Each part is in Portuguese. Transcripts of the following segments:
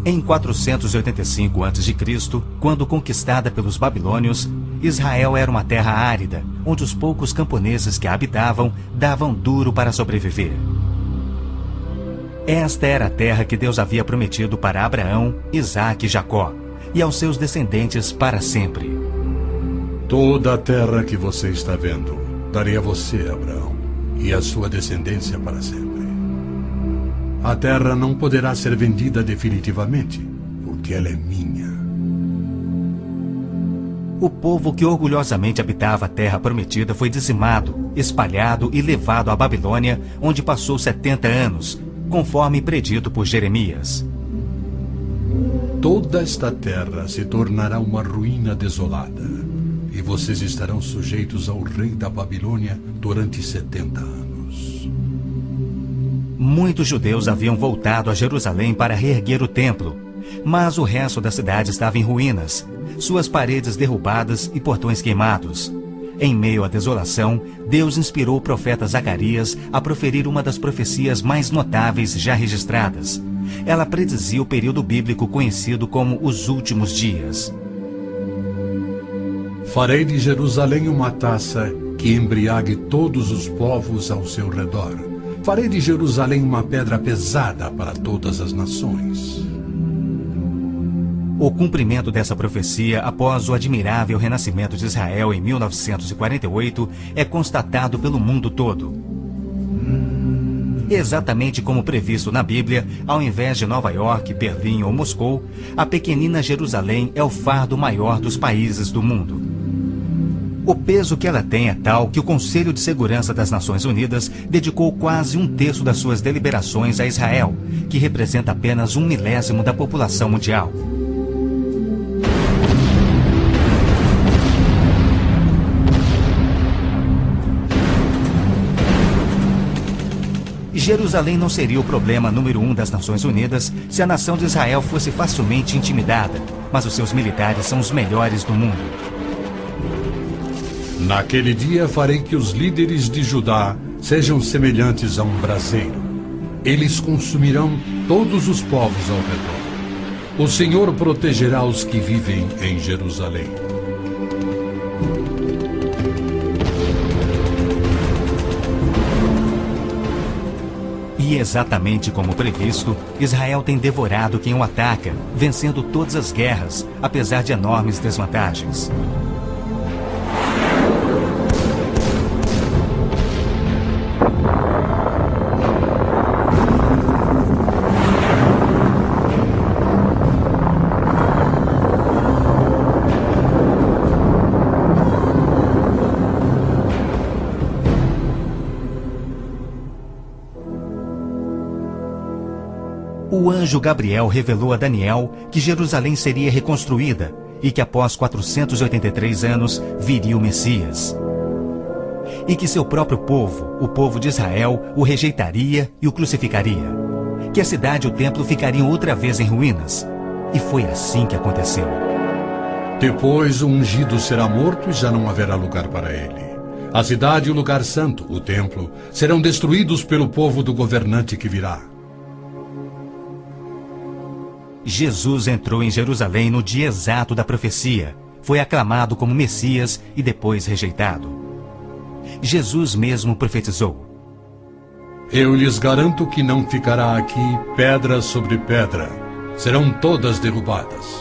Em 485 a.C., quando conquistada pelos babilônios, Israel era uma terra árida, onde os poucos camponeses que a habitavam davam duro para sobreviver. Esta era a terra que Deus havia prometido para Abraão, Isaque e Jacó, e aos seus descendentes para sempre. Toda a terra que você está vendo, darei a você, Abraão, e a sua descendência para sempre. A terra não poderá ser vendida definitivamente, porque ela é minha. O povo que orgulhosamente habitava a terra prometida foi dizimado, espalhado e levado à Babilônia, onde passou 70 anos, conforme predito por Jeremias. Toda esta terra se tornará uma ruína desolada, e vocês estarão sujeitos ao rei da Babilônia durante 70 anos. Muitos judeus haviam voltado a Jerusalém para reerguer o templo, mas o resto da cidade estava em ruínas, suas paredes derrubadas e portões queimados. Em meio à desolação, Deus inspirou o profeta Zacarias a proferir uma das profecias mais notáveis já registradas. Ela predizia o período bíblico conhecido como os últimos dias. Farei de Jerusalém uma taça que embriague todos os povos ao seu redor. Farei de Jerusalém uma pedra pesada para todas as nações. O cumprimento dessa profecia, após o admirável renascimento de Israel em 1948, é constatado pelo mundo todo. Exatamente como previsto na Bíblia, ao invés de Nova York, Berlim ou Moscou, a pequenina Jerusalém é o fardo maior dos países do mundo. O peso que ela tem é tal que o Conselho de Segurança das Nações Unidas dedicou quase 1/3 das suas deliberações a Israel, que representa apenas 1/1000 da população mundial. Jerusalém não seria o problema número 1 das Nações Unidas se a nação de Israel fosse facilmente intimidada, mas os seus militares são os melhores do mundo. Naquele dia farei que os líderes de Judá sejam semelhantes a um braseiro. Eles consumirão todos os povos ao redor. O Senhor protegerá os que vivem em Jerusalém. E exatamente como previsto, Israel tem devorado quem o ataca, vencendo todas as guerras, apesar de enormes desvantagens. O anjo Gabriel revelou a Daniel que Jerusalém seria reconstruída e que após 483 anos viria o Messias. E que seu próprio povo, o povo de Israel, o rejeitaria e o crucificaria. Que a cidade e o templo ficariam outra vez em ruínas. E foi assim que aconteceu. Depois o ungido será morto e já não haverá lugar para ele. A cidade e o lugar santo, o templo, serão destruídos pelo povo do governante que virá. Jesus entrou em Jerusalém no dia exato da profecia. Foi aclamado como Messias e depois rejeitado. Jesus mesmo profetizou: Eu lhes garanto que não ficará aqui pedra sobre pedra. Serão todas derrubadas.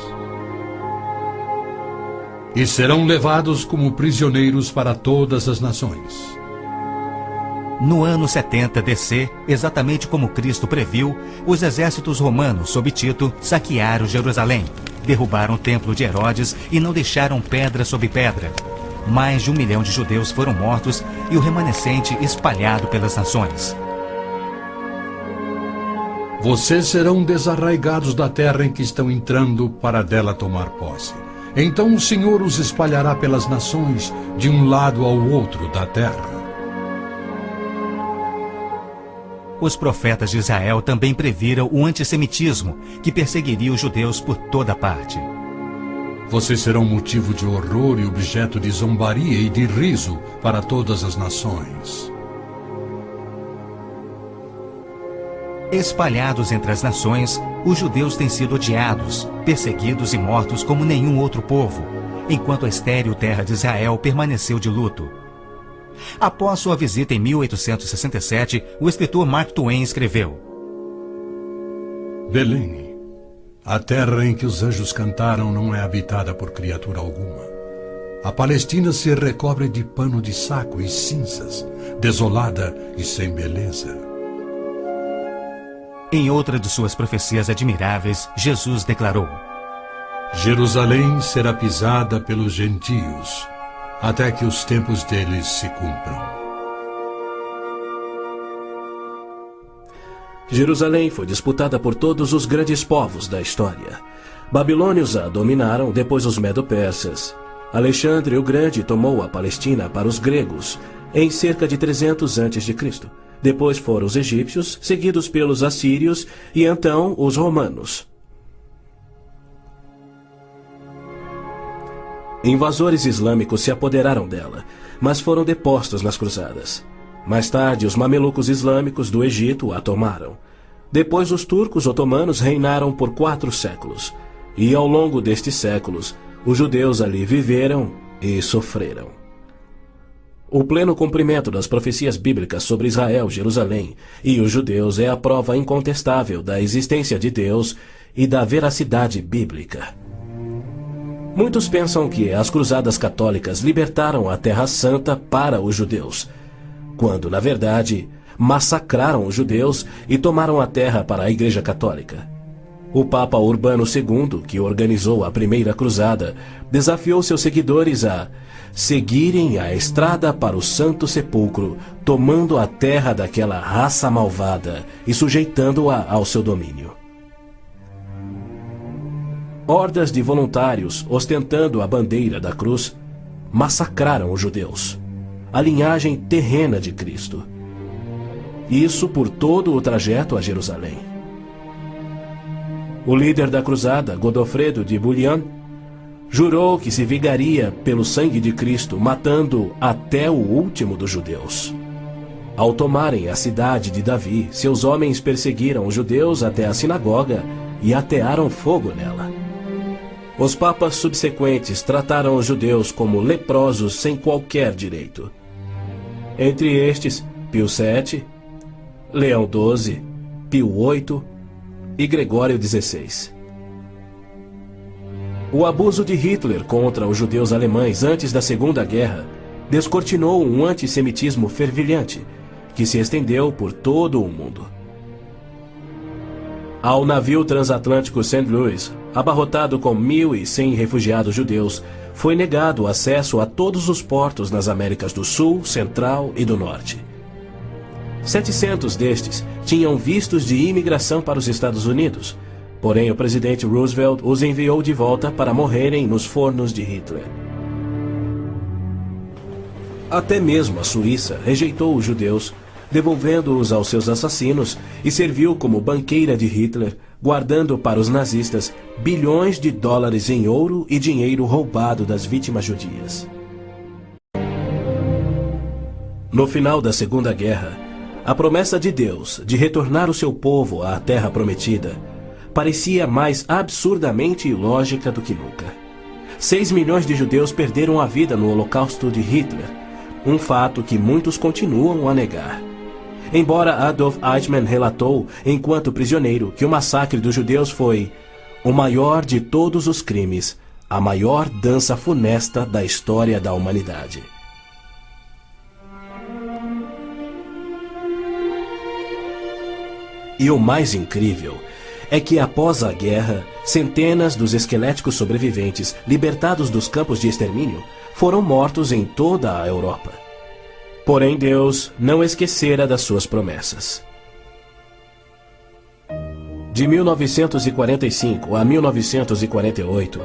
E serão levados como prisioneiros para todas as nações. No ano 70 DC, exatamente como Cristo previu, os exércitos romanos, sob Tito, saquearam Jerusalém, derrubaram o templo de Herodes e não deixaram pedra sobre pedra. Mais de 1 milhão de judeus foram mortos e o remanescente espalhado pelas nações. Vocês serão desarraigados da terra em que estão entrando para dela tomar posse. Então o Senhor os espalhará pelas nações, de um lado ao outro da terra. Os profetas de Israel também previram o antissemitismo, que perseguiria os judeus por toda parte. Vocês serão motivo de horror e objeto de zombaria e de riso para todas as nações. Espalhados entre as nações, os judeus têm sido odiados, perseguidos e mortos como nenhum outro povo, enquanto a estéril terra de Israel permaneceu de luto. Após sua visita em 1867, o escritor Mark Twain escreveu: Belém, a terra em que os anjos cantaram não é habitada por criatura alguma. A Palestina se recobre de pano de saco e cinzas, desolada e sem beleza. Em outra de suas profecias admiráveis, Jesus declarou: Jerusalém será pisada pelos gentios, até que os tempos deles se cumpram. Jerusalém foi disputada por todos os grandes povos da história. Babilônios a dominaram, depois os medo-persas. Alexandre o Grande tomou a Palestina para os gregos em cerca de 300 a.C. Depois foram os egípcios, seguidos pelos assírios e então os romanos. Invasores islâmicos se apoderaram dela, mas foram depostos nas cruzadas. Mais tarde, os mamelucos islâmicos do Egito a tomaram. Depois, os turcos otomanos reinaram por 4 séculos. E ao longo destes séculos, os judeus ali viveram e sofreram. O pleno cumprimento das profecias bíblicas sobre Israel, Jerusalém e os judeus é a prova incontestável da existência de Deus e da veracidade bíblica. Muitos pensam que as cruzadas católicas libertaram a Terra Santa para os judeus, quando, na verdade, massacraram os judeus e tomaram a terra para a Igreja Católica. O Papa Urbano II, que organizou a primeira cruzada, desafiou seus seguidores a seguirem a estrada para o Santo Sepulcro, tomando a terra daquela raça malvada e sujeitando-a ao seu domínio. Hordas de voluntários, ostentando a bandeira da cruz, massacraram os judeus, a linhagem terrena de Cristo. Isso por todo o trajeto a Jerusalém. O líder da cruzada, Godofredo de Bouillon, jurou que se vingaria pelo sangue de Cristo, matando até o último dos judeus. Ao tomarem a cidade de Davi, seus homens perseguiram os judeus até a sinagoga e atearam fogo nela. Os papas subsequentes trataram os judeus como leprosos sem qualquer direito. Entre estes, Pio VII, Leão XII, Pio VIII e Gregório XVI. O abuso de Hitler contra os judeus alemães antes da Segunda Guerra descortinou um antissemitismo fervilhante que se estendeu por todo o mundo. Ao navio transatlântico St. Louis, abarrotado com 1.100 refugiados judeus, foi negado acesso a todos os portos nas Américas do Sul, Central e do Norte. 700 destes tinham vistos de imigração para os Estados Unidos, porém o presidente Roosevelt os enviou de volta para morrerem nos fornos de Hitler. Até mesmo a Suíça rejeitou os judeus, devolvendo-os aos seus assassinos, e serviu como banqueira de Hitler, guardando para os nazistas bilhões de dólares em ouro e dinheiro roubado das vítimas judias. No final da Segunda Guerra, a promessa de Deus de retornar o seu povo à Terra Prometida parecia mais absurdamente ilógica do que nunca. 6 milhões de judeus perderam a vida no Holocausto de Hitler, um fato que muitos continuam a negar. Embora Adolf Eichmann relatou, enquanto prisioneiro, que o massacre dos judeus foi o maior de todos os crimes, a maior dança funesta da história da humanidade. E o mais incrível é que, após a guerra, centenas dos esqueléticos sobreviventes, libertados dos campos de extermínio, foram mortos em toda a Europa. Porém, Deus não esquecera das suas promessas. De 1945 a 1948,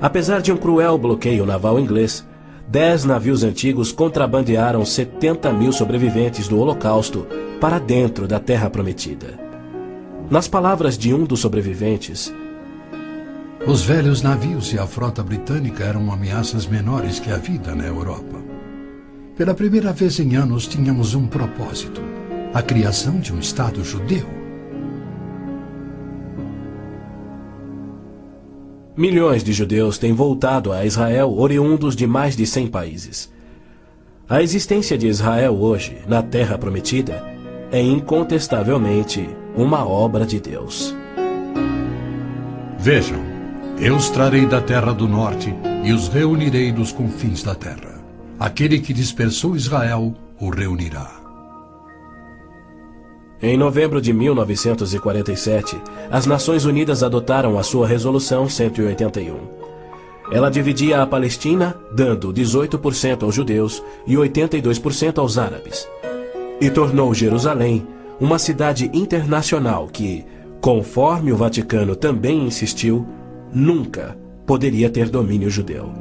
apesar de um cruel bloqueio naval inglês, 10 navios antigos contrabandearam 70.000 sobreviventes do Holocausto para dentro da Terra Prometida. Nas palavras de um dos sobreviventes, os velhos navios e a frota britânica eram ameaças menores que a vida na Europa. Pela primeira vez em anos tínhamos um propósito: a criação de um Estado judeu. Milhões de judeus têm voltado a Israel oriundos de mais de 100 países. A existência de Israel hoje, na Terra Prometida, é incontestavelmente uma obra de Deus. Vejam, eu os trarei da terra do norte e os reunirei dos confins da terra. Aquele que dispersou Israel o reunirá. Em novembro de 1947, as Nações Unidas adotaram a sua Resolução 181. Ela dividia a Palestina, dando 18% aos judeus e 82% aos árabes. E tornou Jerusalém uma cidade internacional que, conforme o Vaticano também insistiu, nunca poderia ter domínio judeu.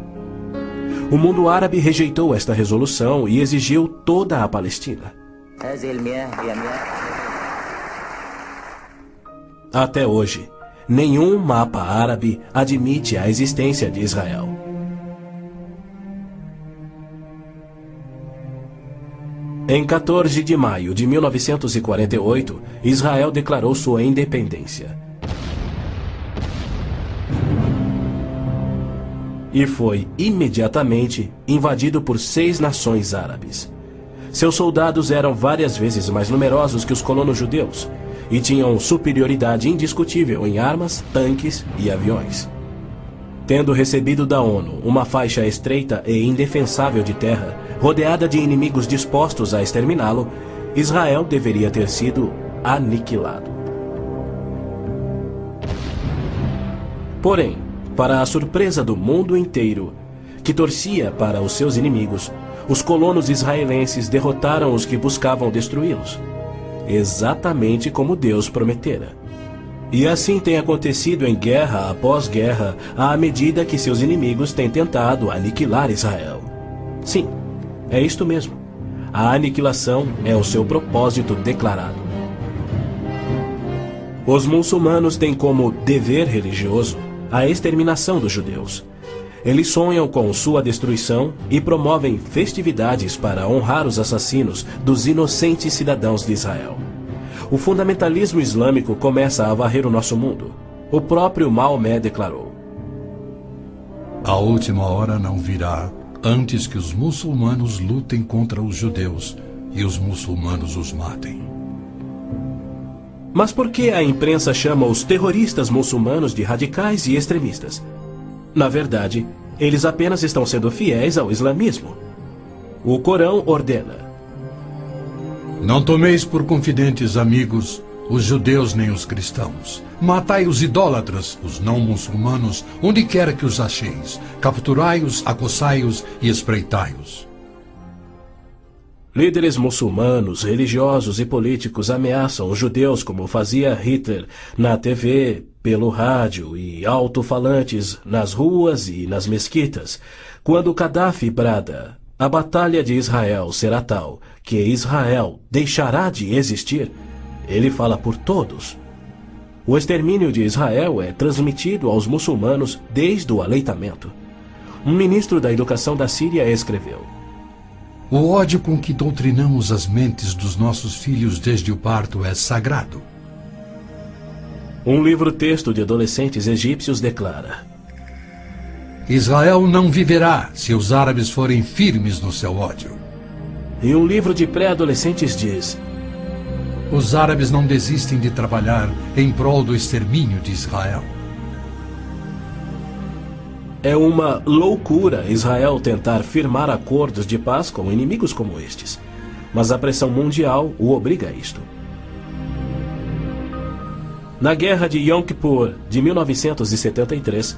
O mundo árabe rejeitou esta resolução e exigiu toda a Palestina. Até hoje, nenhum mapa árabe admite a existência de Israel. Em 14 de maio de 1948, Israel declarou sua independência. E foi imediatamente invadido por 6 nações árabes. Seus soldados eram várias vezes mais numerosos que os colonos judeus e tinham superioridade indiscutível em armas, tanques e aviões. Tendo recebido da ONU uma faixa estreita e indefensável de terra, rodeada de inimigos dispostos a exterminá-lo, Israel deveria ter sido aniquilado. Porém, para a surpresa do mundo inteiro, que torcia para os seus inimigos, os colonos israelenses derrotaram os que buscavam destruí-los, exatamente como Deus prometera. E assim tem acontecido em guerra após guerra, à medida que seus inimigos têm tentado aniquilar Israel. Sim, é isto mesmo. A aniquilação é o seu propósito declarado. Os muçulmanos têm como dever religioso a exterminação dos judeus. Eles sonham com sua destruição e promovem festividades para honrar os assassinos dos inocentes cidadãos de Israel. O fundamentalismo islâmico começa a varrer o nosso mundo. O próprio Maomé declarou: A última hora não virá antes que os muçulmanos lutem contra os judeus e os muçulmanos os matem. Mas por que a imprensa chama os terroristas muçulmanos de radicais e extremistas? Na verdade, eles apenas estão sendo fiéis ao islamismo. O Corão ordena: Não tomeis por confidentes amigos os judeus nem os cristãos. Matai os idólatras, os não muçulmanos, onde quer que os acheis. Capturai-os, acossai-os e espreitai-os. Líderes muçulmanos, religiosos e políticos ameaçam os judeus como fazia Hitler na TV, pelo rádio e alto-falantes nas ruas e nas mesquitas. Quando Gaddafi brada: a batalha de Israel será tal que Israel deixará de existir, ele fala por todos. O extermínio de Israel é transmitido aos muçulmanos desde o aleitamento. Um ministro da educação da Síria escreveu: O ódio com que doutrinamos as mentes dos nossos filhos desde o parto é sagrado. Um livro-texto de adolescentes egípcios declara: Israel não viverá se os árabes forem firmes no seu ódio. E um livro de pré-adolescentes diz: Os árabes não desistem de trabalhar em prol do extermínio de Israel. É uma loucura Israel tentar firmar acordos de paz com inimigos como estes, mas a pressão mundial o obriga a isto. Na Guerra de Yom Kippur de 1973,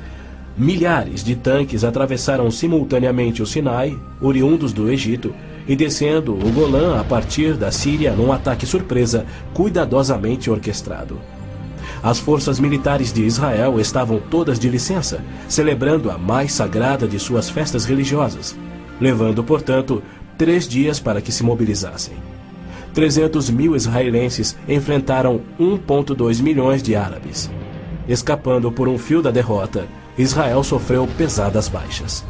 milhares de tanques atravessaram simultaneamente o Sinai, oriundos do Egito, e descendo o Golã a partir da Síria num ataque surpresa cuidadosamente orquestrado. As forças militares de Israel estavam todas de licença, celebrando a mais sagrada de suas festas religiosas, levando, portanto, 3 dias para que se mobilizassem. 300 mil israelenses enfrentaram 1,2 milhões de árabes. Escapando por um fio da derrota, Israel sofreu pesadas baixas.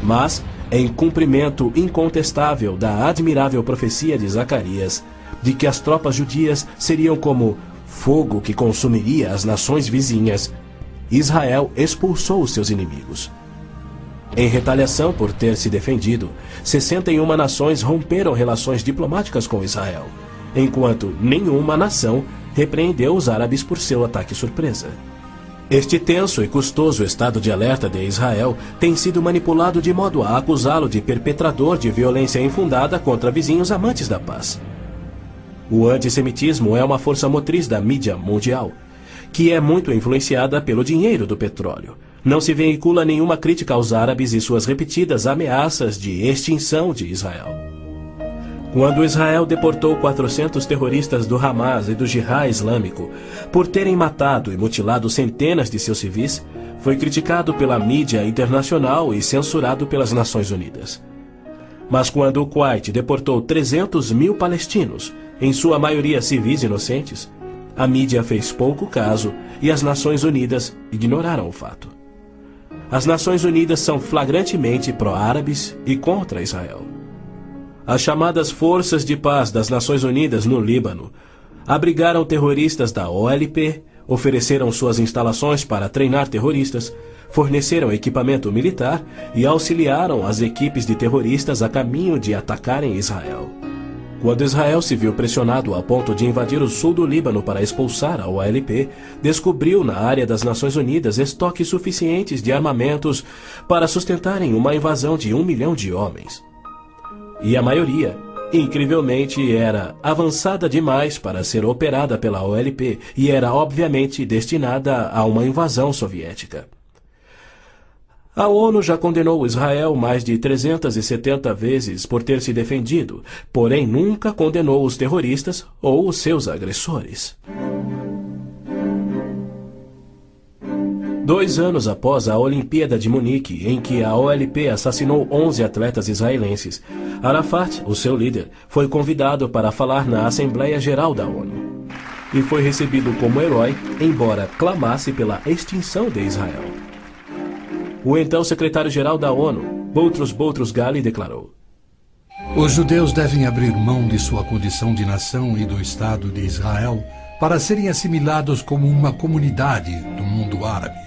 Mas, em cumprimento incontestável da admirável profecia de Zacarias, de que as tropas judias seriam como fogo que consumiria as nações vizinhas, Israel expulsou os seus inimigos. Em retaliação por ter se defendido, 61 nações romperam relações diplomáticas com Israel, enquanto nenhuma nação repreendeu os árabes por seu ataque surpresa. Este tenso e custoso estado de alerta de Israel tem sido manipulado de modo a acusá-lo de perpetrador de violência infundada contra vizinhos amantes da paz. O antissemitismo é uma força motriz da mídia mundial, que é muito influenciada pelo dinheiro do petróleo. Não se veicula nenhuma crítica aos árabes e suas repetidas ameaças de extinção de Israel. Quando Israel deportou 400 terroristas do Hamas e do Jihad Islâmico por terem matado e mutilado centenas de seus civis, foi criticado pela mídia internacional e censurado pelas Nações Unidas. Mas quando o Kuwait deportou 300 mil palestinos, em sua maioria civis inocentes, a mídia fez pouco caso e as Nações Unidas ignoraram o fato. As Nações Unidas são flagrantemente pró-árabes e contra Israel. As chamadas Forças de Paz das Nações Unidas no Líbano abrigaram terroristas da OLP, ofereceram suas instalações para treinar terroristas, forneceram equipamento militar e auxiliaram as equipes de terroristas a caminho de atacarem Israel. Quando Israel se viu pressionado a ponto de invadir o sul do Líbano para expulsar a OLP, descobriu na área das Nações Unidas estoques suficientes de armamentos para sustentarem uma invasão de 1 milhão de homens. E a maioria, incrivelmente, era avançada demais para ser operada pela OLP e era obviamente destinada a uma invasão soviética. A ONU já condenou Israel mais de 370 vezes por ter se defendido, porém nunca condenou os terroristas ou os seus agressores. 2 anos após a Olimpíada de Munique, em que a OLP assassinou 11 atletas israelenses, Arafat, o seu líder, foi convidado para falar na Assembleia Geral da ONU. E foi recebido como herói, embora clamasse pela extinção de Israel. O então secretário-geral da ONU, Boutros Ghali, declarou: Os judeus devem abrir mão de sua condição de nação e do Estado de Israel para serem assimilados como uma comunidade do mundo árabe.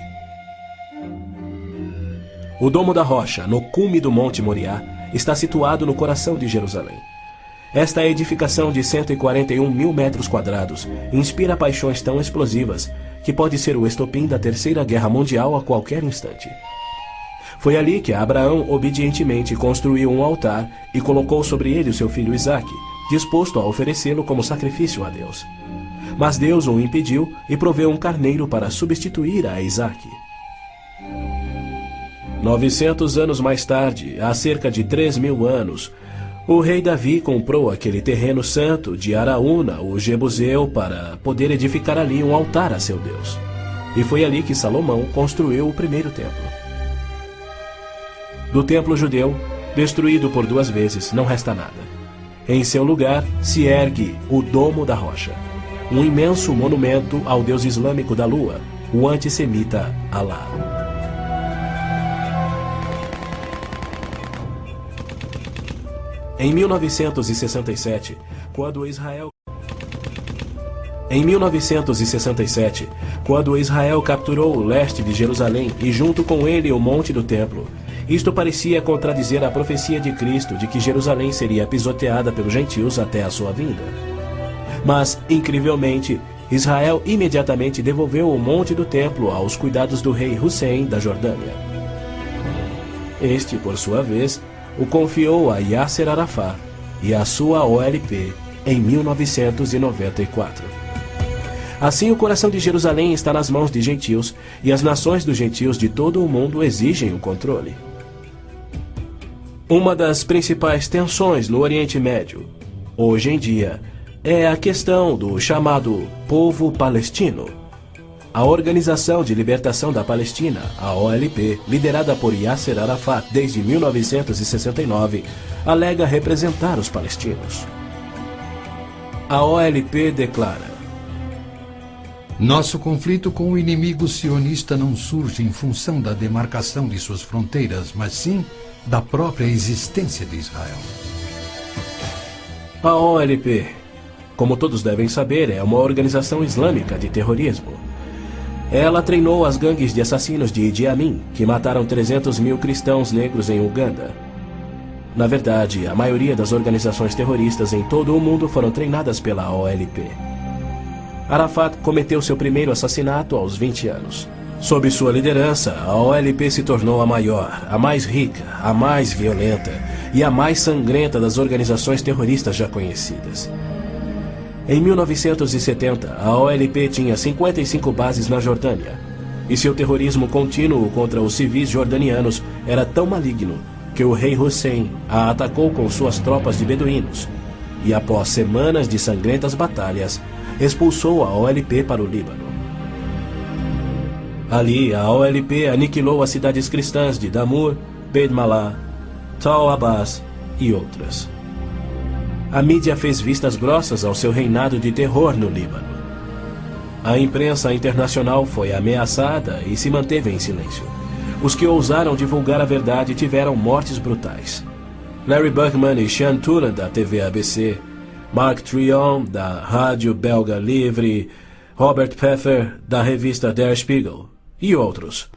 O Domo da Rocha, no cume do Monte Moriá, está situado no coração de Jerusalém. Esta edificação de 141 mil metros quadrados inspira paixões tão explosivas que pode ser o estopim da Terceira Guerra Mundial a qualquer instante. Foi ali que Abraão obedientemente construiu um altar e colocou sobre ele o seu filho Isaque, disposto a oferecê-lo como sacrifício a Deus. Mas Deus o impediu e proveu um carneiro para substituir a Isaque. 900 anos mais tarde, há cerca de 3.000 anos, o rei Davi comprou aquele terreno santo de Araúna, o Jebuseu, para poder edificar ali um altar a seu Deus. E foi ali que Salomão construiu o primeiro templo. Do templo judeu, destruído por 2 vezes, não resta nada. Em seu lugar se ergue o Domo da Rocha, um imenso monumento ao deus islâmico da lua, o antissemita Alá. Em 1967, quando Israel capturou o leste de Jerusalém e junto com ele o Monte do Templo, isto parecia contradizer a profecia de Cristo de que Jerusalém seria pisoteada pelos gentios até a sua vinda. Mas, incrivelmente, Israel imediatamente devolveu o Monte do Templo aos cuidados do rei Hussein da Jordânia. Este, por sua vez, o confiou a Yasser Arafat e a sua OLP em 1994. Assim, o coração de Jerusalém está nas mãos de gentios e as nações dos gentios de todo o mundo exigem o controle. Uma das principais tensões no Oriente Médio, hoje em dia, é a questão do chamado povo palestino. A Organização de Libertação da Palestina, a OLP, liderada por Yasser Arafat desde 1969, alega representar os palestinos. A OLP declara: Nosso conflito com o inimigo sionista não surge em função da demarcação de suas fronteiras, mas sim da própria existência de Israel. A OLP, como todos devem saber, é uma organização islâmica de terrorismo. Ela treinou as gangues de assassinos de Idi Amin, que mataram 300 mil cristãos negros em Uganda. Na verdade, a maioria das organizações terroristas em todo o mundo foram treinadas pela OLP. Arafat cometeu seu primeiro assassinato aos 20 anos. Sob sua liderança, a OLP se tornou a maior, a mais rica, a mais violenta e a mais sangrenta das organizações terroristas já conhecidas. Em 1970, a OLP tinha 55 bases na Jordânia, e seu terrorismo contínuo contra os civis jordanianos era tão maligno que o rei Hussein a atacou com suas tropas de beduínos, e após semanas de sangrentas batalhas, expulsou a OLP para o Líbano. Ali, a OLP aniquilou as cidades cristãs de Damour, Beit Malá, Tal Abbas e outras. A mídia fez vistas grossas ao seu reinado de terror no Líbano. A imprensa internacional foi ameaçada e se manteve em silêncio. Os que ousaram divulgar a verdade tiveram mortes brutais. Larry Buckman e Sean Tulan, da TV ABC, Mark Trion, da rádio belga Livre, Robert Pfeffer, da revista Der Spiegel, e outros.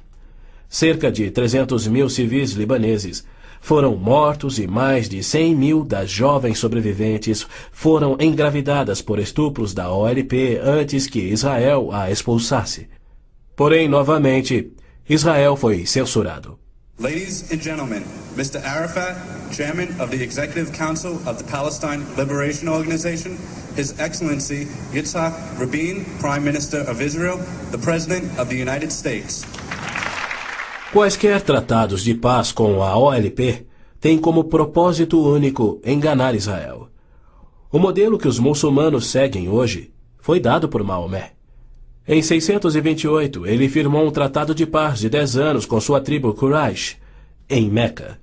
Cerca de 300 mil civis libaneses foram mortos e mais de 100 mil das jovens sobreviventes foram engravidadas por estupros da OLP antes que Israel a expulsasse. Porém, novamente, Israel foi censurado. Ladies and gentlemen, Mr. Arafat, Chairman of the Executive Council of the Palestine Liberation Organization, His Excellency Yitzhak Rabin, Prime Minister of Israel, the President of the United States. Quaisquer tratados de paz com a OLP têm como propósito único enganar Israel. O modelo que os muçulmanos seguem hoje foi dado por Maomé. Em 628, ele firmou um tratado de paz de 10 anos com sua tribo Quraysh, em Meca.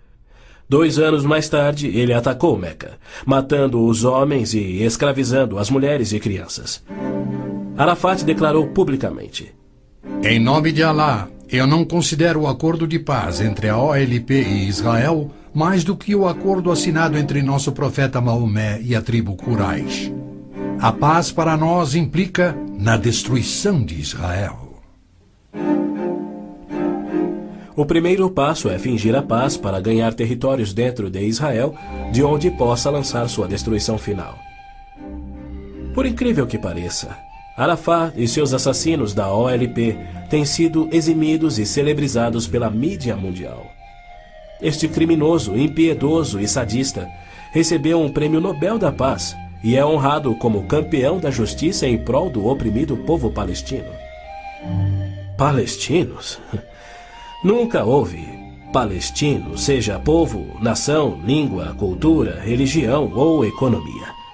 2 anos mais tarde, ele atacou Meca, matando os homens e escravizando as mulheres e crianças. Arafat declarou publicamente: Em nome de Alá, eu não considero o acordo de paz entre a OLP e Israel mais do que o acordo assinado entre nosso profeta Maomé e a tribo Quraysh. A paz para nós implica na destruição de Israel. O primeiro passo é fingir a paz para ganhar territórios dentro de Israel, de onde possa lançar sua destruição final. Por incrível que pareça, Arafat e seus assassinos da OLP têm sido eximidos e celebrizados pela mídia mundial. Este criminoso, impiedoso e sadista recebeu um prêmio Nobel da Paz e é honrado como campeão da justiça em prol do oprimido povo palestino. Palestinos? Nunca houve palestino, seja povo, nação, língua, cultura, religião ou economia.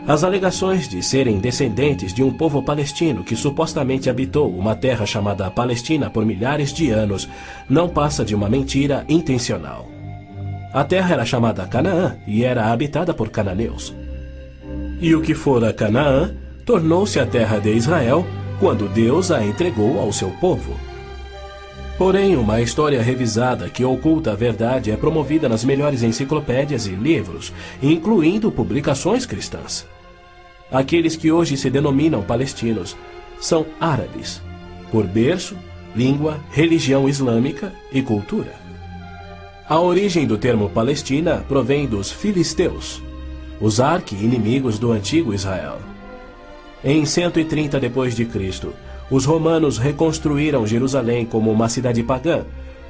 As alegações de serem descendentes de um povo palestino que supostamente habitou uma terra chamada Palestina por milhares de anos não passa de uma mentira intencional. A terra era chamada Canaã e era habitada por cananeus. E o que fora Canaã tornou-se a terra de Israel quando Deus a entregou ao seu povo. Porém, uma história revisada que oculta a verdade é promovida nas melhores enciclopédias e livros, incluindo publicações cristãs. Aqueles que hoje se denominam palestinos são árabes, por berço, língua, religião islâmica e cultura. A origem do termo Palestina provém dos filisteus, os arqui-inimigos do antigo Israel. Em 130 d.C., os romanos reconstruíram Jerusalém como uma cidade pagã,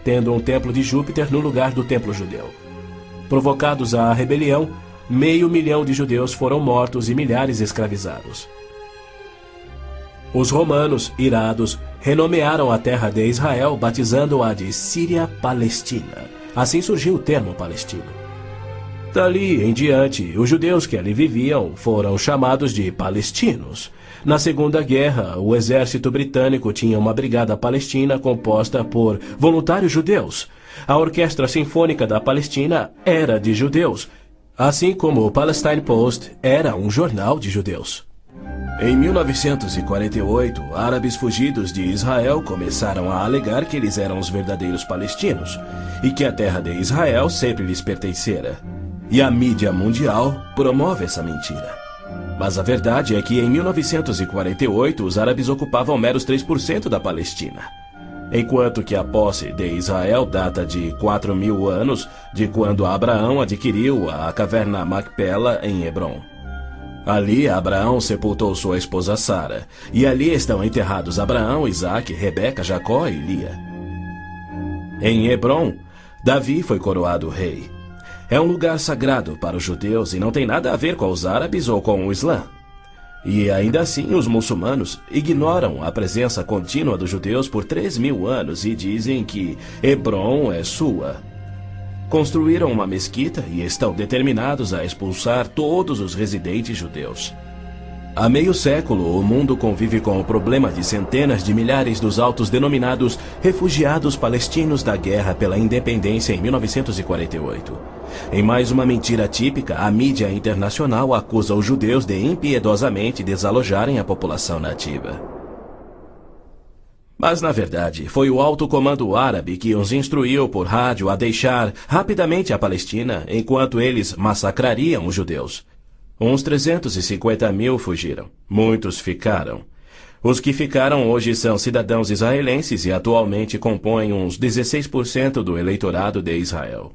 tendo um templo de Júpiter no lugar do templo judeu. Provocados à rebelião, 500 mil de judeus foram mortos e milhares escravizados. Os romanos, irados, renomearam a terra de Israel, batizando-a de Síria-Palestina. Assim surgiu o termo palestino. Dali em diante, os judeus que ali viviam foram chamados de palestinos. Na Segunda Guerra, o exército britânico tinha uma brigada palestina composta por voluntários judeus. A Orquestra Sinfônica da Palestina era de judeus, assim como o Palestine Post era um jornal de judeus. Em 1948, árabes fugidos de Israel começaram a alegar que eles eram os verdadeiros palestinos e que a terra de Israel sempre lhes pertencera. E a mídia mundial promove essa mentira. Mas a verdade é que em 1948 os árabes ocupavam meros 3% da Palestina. Enquanto que a posse de Israel data de 4.000 anos de quando Abraão adquiriu a caverna Macpela em Hebrom. Ali Abraão sepultou sua esposa Sara, e ali estão enterrados Abraão, Isaque, Rebeca, Jacó e Lia. Em Hebrom, Davi foi coroado rei. É um lugar sagrado para os judeus e não tem nada a ver com os árabes ou com o Islã. E ainda assim os muçulmanos ignoram a presença contínua dos judeus por 3.000 anos e dizem que Hebrom é sua. Construíram uma mesquita e estão determinados a expulsar todos os residentes judeus. Há meio século, o mundo convive com o problema de centenas de milhares dos autodenominados refugiados palestinos da guerra pela independência em 1948. Em mais uma mentira típica, a mídia internacional acusa os judeus de impiedosamente desalojarem a população nativa. Mas, na verdade, foi o alto comando árabe que os instruiu por rádio a deixar rapidamente a Palestina enquanto eles massacrariam os judeus. Uns 350.000 fugiram. Muitos ficaram. Os que ficaram hoje são cidadãos israelenses e atualmente compõem uns 16% do eleitorado de Israel.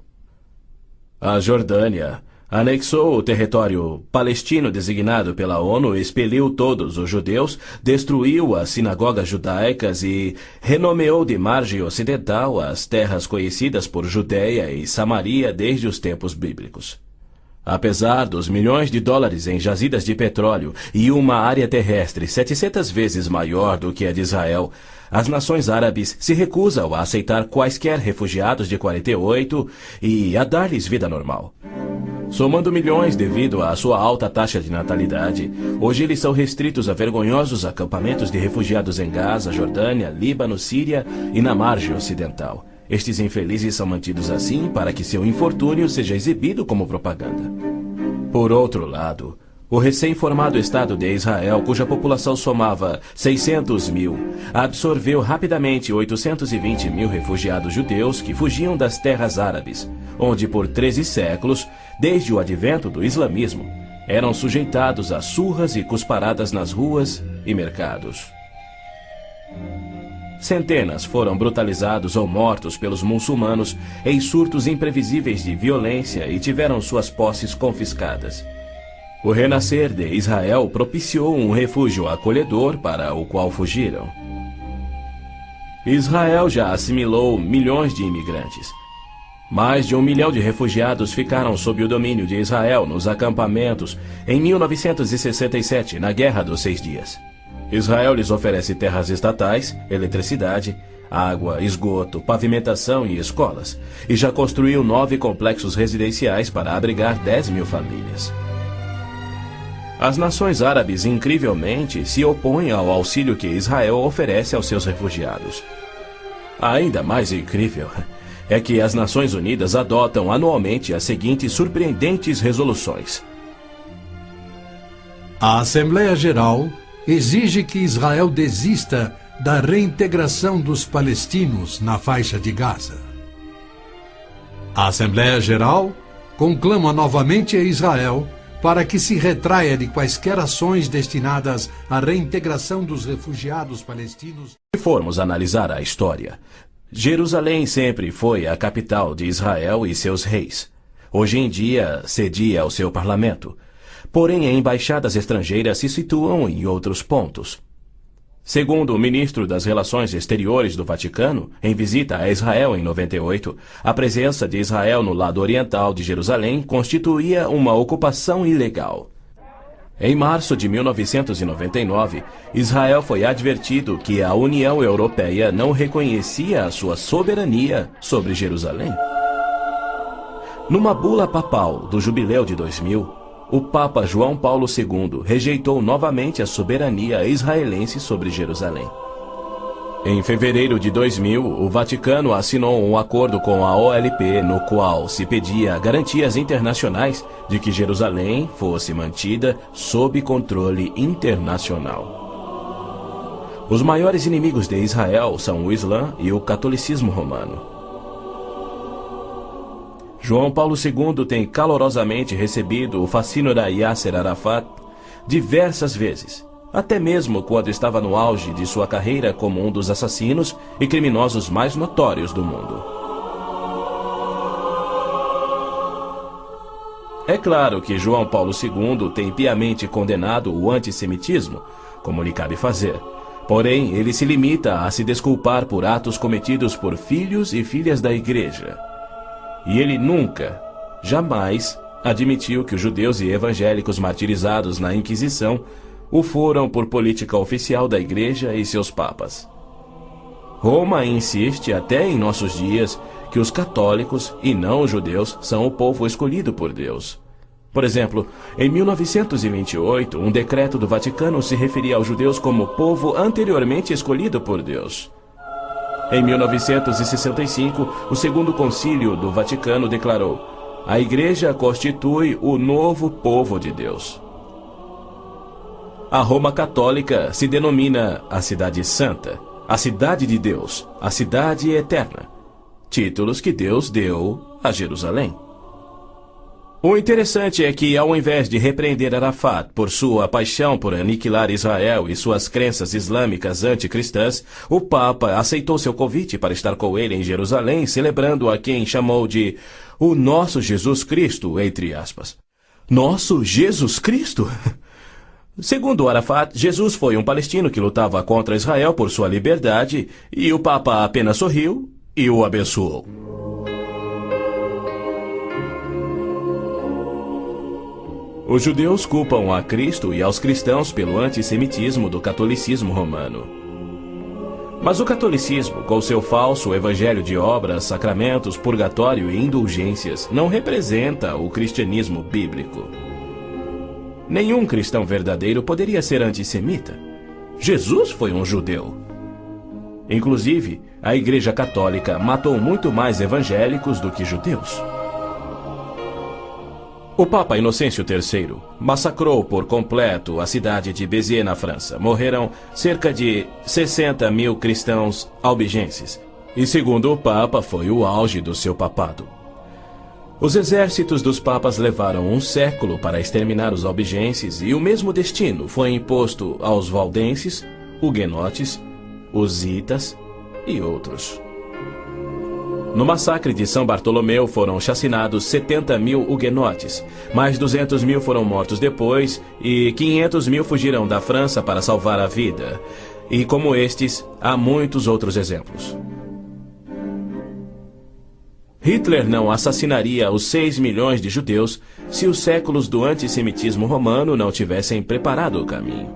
A Jordânia anexou o território palestino designado pela ONU, expeliu todos os judeus, destruiu as sinagogas judaicas e renomeou de margem ocidental as terras conhecidas por Judéia e Samaria desde os tempos bíblicos. Apesar dos milhões de dólares em jazidas de petróleo e uma área terrestre 700 vezes maior do que a de Israel, as nações árabes se recusam a aceitar quaisquer refugiados de 48 e a dar-lhes vida normal. Somando milhões devido à sua alta taxa de natalidade, hoje eles são restritos a vergonhosos acampamentos de refugiados em Gaza, Jordânia, Líbano, Síria e na margem ocidental. Estes infelizes são mantidos assim para que seu infortúnio seja exibido como propaganda. Por outro lado, o recém-formado Estado de Israel, cuja população somava 600.000, absorveu rapidamente 820.000 refugiados judeus que fugiam das terras árabes, onde por 13 séculos, desde o advento do islamismo, eram sujeitados a surras e cusparadas nas ruas e mercados. Centenas foram brutalizados ou mortos pelos muçulmanos em surtos imprevisíveis de violência e tiveram suas posses confiscadas. O renascer de Israel propiciou um refúgio acolhedor para o qual fugiram. Israel já assimilou milhões de imigrantes. Mais de 1 milhão de refugiados ficaram sob o domínio de Israel nos acampamentos em 1967, na Guerra dos 6 Dias. Israel lhes oferece terras estatais, eletricidade, água, esgoto, pavimentação e escolas, e já construiu 9 complexos residenciais para abrigar 10.000 famílias. As nações árabes, incrivelmente, se opõem ao auxílio que Israel oferece aos seus refugiados. Ainda mais incrível é que as Nações Unidas adotam anualmente as seguintes surpreendentes resoluções. A Assembleia Geral exige que Israel desista da reintegração dos palestinos na faixa de Gaza. A Assembleia Geral conclama novamente a Israel para que se retraia de quaisquer ações destinadas à reintegração dos refugiados palestinos. Se formos analisar a história, Jerusalém sempre foi a capital de Israel e seus reis. Hoje em dia, cedia ao seu parlamento. Porém, embaixadas estrangeiras se situam em outros pontos. Segundo o ministro das Relações Exteriores do Vaticano, em visita a Israel em 98, a presença de Israel no lado oriental de Jerusalém constituía uma ocupação ilegal. Em março de 1999, Israel foi advertido que a União Europeia não reconhecia a sua soberania sobre Jerusalém. Numa bula papal do Jubileu de 2000, o Papa João Paulo II rejeitou novamente a soberania israelense sobre Jerusalém. Em fevereiro de 2000, o Vaticano assinou um acordo com a OLP no qual se pedia garantias internacionais de que Jerusalém fosse mantida sob controle internacional. Os maiores inimigos de Israel são o Islã e o catolicismo romano. João Paulo II tem calorosamente recebido o fascínora Yasser Arafat, diversas vezes, até mesmo quando estava no auge de sua carreira como um dos assassinos e criminosos mais notórios do mundo. É claro que João Paulo II tem piamente condenado o antissemitismo, como lhe cabe fazer. Porém, ele se limita a se desculpar por atos cometidos por filhos e filhas da Igreja. E ele nunca, jamais, admitiu que os judeus e evangélicos martirizados na Inquisição o foram por política oficial da Igreja e seus papas. Roma insiste até em nossos dias que os católicos e não os judeus são o povo escolhido por Deus. Por exemplo, em 1928, um decreto do Vaticano se referia aos judeus como povo anteriormente escolhido por Deus. Em 1965, o Segundo Concílio do Vaticano declarou: a Igreja constitui o novo povo de Deus. A Roma Católica se denomina a Cidade Santa, a Cidade de Deus, a Cidade Eterna, títulos que Deus deu a Jerusalém. O interessante é que, ao invés de repreender Arafat por sua paixão por aniquilar Israel e suas crenças islâmicas anticristãs, o Papa aceitou seu convite para estar com ele em Jerusalém, celebrando a quem chamou de o nosso Jesus Cristo, entre aspas. Nosso Jesus Cristo? Segundo Arafat, Jesus foi um palestino que lutava contra Israel por sua liberdade, e o Papa apenas sorriu e o abençoou. Os judeus culpam a Cristo e aos cristãos pelo antissemitismo do catolicismo romano. Mas o catolicismo, com seu falso evangelho de obras, sacramentos, purgatório e indulgências, não representa o cristianismo bíblico. Nenhum cristão verdadeiro poderia ser antissemita. Jesus foi um judeu. Inclusive, a Igreja Católica matou muito mais evangélicos do que judeus. O Papa Inocêncio III massacrou por completo a cidade de Béziers, na França. Morreram cerca de 60 mil cristãos albigenses. E segundo o Papa, foi o auge do seu papado. Os exércitos dos papas levaram um século para exterminar os albigenses e o mesmo destino foi imposto aos valdenses, huguenotes, husitas e outros. No massacre de São Bartolomeu foram chacinados 70 mil huguenotes, mais 200 mil foram mortos depois e 500 mil fugiram da França para salvar a vida. E como estes, há muitos outros exemplos. Hitler não assassinaria os 6 milhões de judeus se os séculos do antissemitismo romano não tivessem preparado o caminho.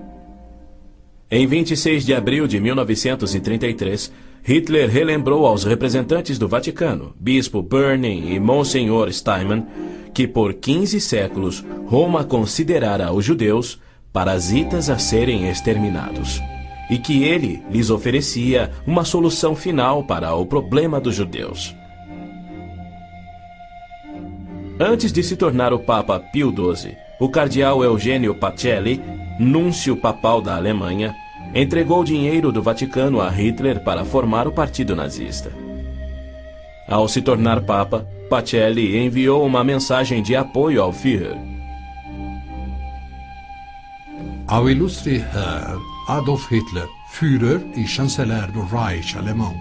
Em 26 de abril de 1933, Hitler relembrou aos representantes do Vaticano, Bispo Börning e Monsenhor Steinmann, que por 15 séculos Roma considerara os judeus parasitas a serem exterminados, e que ele lhes oferecia uma solução final para o problema dos judeus. Antes de se tornar o Papa Pio XII, o cardeal Eugênio Pacelli, núncio papal da Alemanha, entregou dinheiro do Vaticano a Hitler para formar o partido nazista. Ao se tornar Papa, Pacelli enviou uma mensagem de apoio ao Führer. Ao ilustre Herr Adolf Hitler, Führer e chanceler do Reich alemão.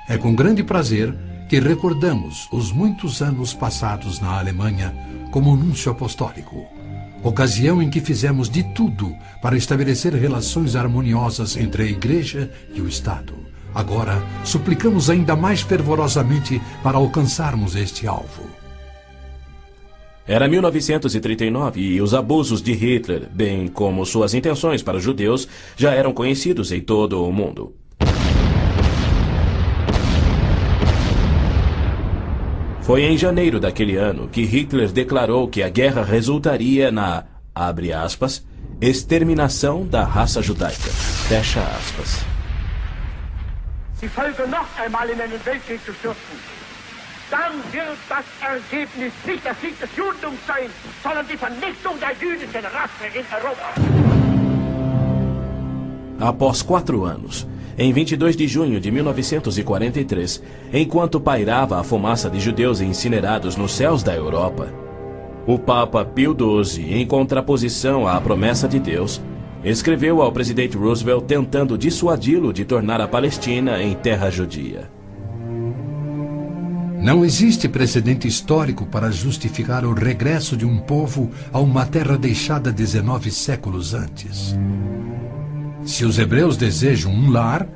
É com grande prazer que recordamos os muitos anos passados na Alemanha como núncio apostólico, ocasião em que fizemos de tudo para estabelecer relações harmoniosas entre a Igreja e o Estado. Agora, suplicamos ainda mais fervorosamente para alcançarmos este alvo. Era 1939 e os abusos de Hitler, bem como suas intenções para os judeus, já eram conhecidos em todo o mundo. Foi em janeiro daquele ano que Hitler declarou que a guerra resultaria na, abre aspas, exterminação da raça judaica, fecha aspas. Die Völker noch einmal in einen Weltkrieg zu stürzen, dann wird das Ergebnis nicht der Sieg des Judentums sein, sondern die Vernichtung der jüdischen Rasse in Europa. Após 4 anos, em 22 de junho de 1943, enquanto pairava a fumaça de judeus incinerados nos céus da Europa, O Papa Pio XII, em contraposição à promessa de Deus, escreveu ao presidente Roosevelt tentando dissuadi-lo de tornar a Palestina em terra judia. Não existe precedente histórico para justificar o regresso de um povo a uma terra deixada 19 séculos antes. Se os hebreus desejam um lar,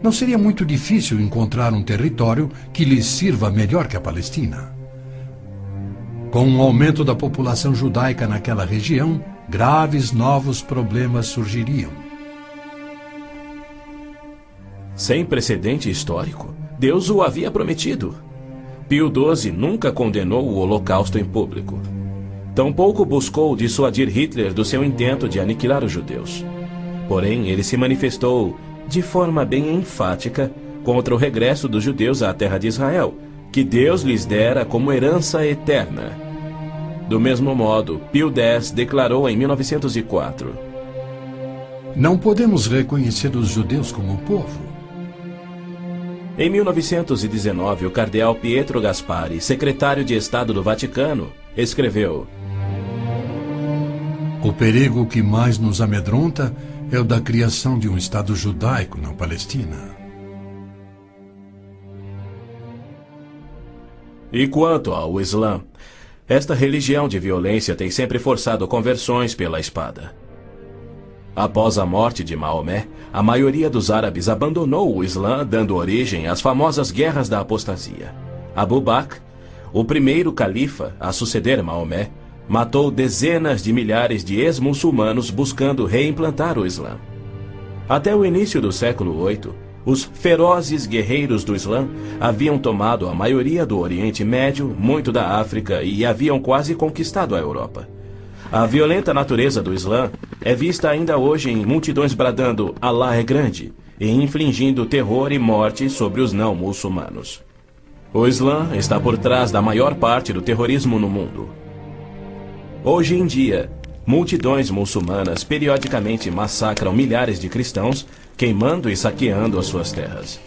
não seria muito difícil encontrar um território que lhes sirva melhor que a Palestina. Com o aumento da população judaica naquela região, graves novos problemas surgiriam. Sem precedente histórico, Deus o havia prometido. Pio XII nunca condenou o Holocausto em público. Tampouco buscou dissuadir Hitler do seu intento de aniquilar os judeus. Porém, ele se manifestou, de forma bem enfática, contra o regresso dos judeus à terra de Israel, que Deus lhes dera como herança eterna. Do mesmo modo, Pio X declarou em 1904: Não podemos reconhecer os judeus como povo. Em 1919, o cardeal Pietro Gasparri, secretário de Estado do Vaticano, escreveu: O perigo que mais nos amedronta é o da criação de um Estado judaico na Palestina. E quanto ao Islã, esta religião de violência tem sempre forçado conversões pela espada. Após a morte de Maomé, a maioria dos árabes abandonou o Islã, dando origem às famosas Guerras da Apostasia. Abu Bakr, o primeiro califa a suceder Maomé, matou dezenas de milhares de ex-muçulmanos buscando reimplantar o Islã. Até o início do século VIII, os ferozes guerreiros do Islã haviam tomado a maioria do Oriente Médio, muito da África e haviam quase conquistado a Europa. A violenta natureza do Islã é vista ainda hoje em multidões bradando "Alá é grande" e infligindo terror e morte sobre os não-muçulmanos. O Islã está por trás da maior parte do terrorismo no mundo. Hoje em dia, multidões muçulmanas periodicamente massacram milhares de cristãos, queimando e saqueando as suas terras.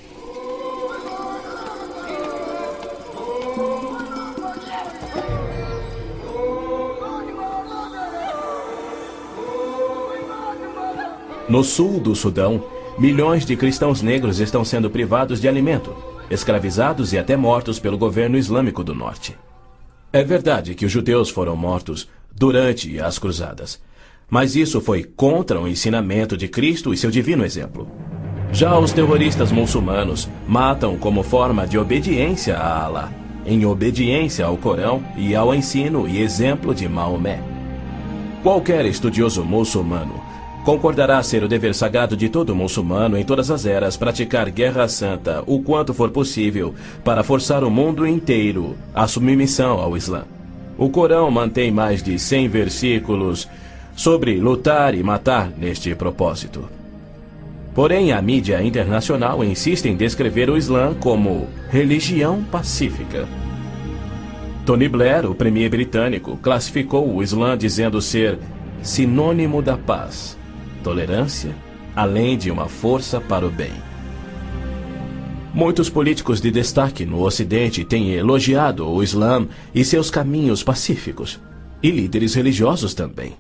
No sul do Sudão, milhões de cristãos negros estão sendo privados de alimento, escravizados e até mortos pelo governo islâmico do norte. É verdade que os judeus foram mortos durante as cruzadas, mas isso foi contra o ensinamento de Cristo e seu divino exemplo. Já os terroristas muçulmanos matam como forma de obediência a Alá, em obediência ao Corão e ao ensino e exemplo de Maomé. Qualquer estudioso muçulmano concordará ser o dever sagrado de todo muçulmano em todas as eras praticar guerra santa o quanto for possível para forçar o mundo inteiro à submissão ao Islã. O Corão mantém mais de 100 versículos sobre lutar e matar neste propósito. Porém, a mídia internacional insiste em descrever o Islã como religião pacífica. Tony Blair, o premier britânico, classificou o Islã dizendo ser sinônimo da paz, tolerância, além de uma força para o bem. Muitos políticos de destaque no Ocidente têm elogiado o Islã e seus caminhos pacíficos, e líderes religiosos também.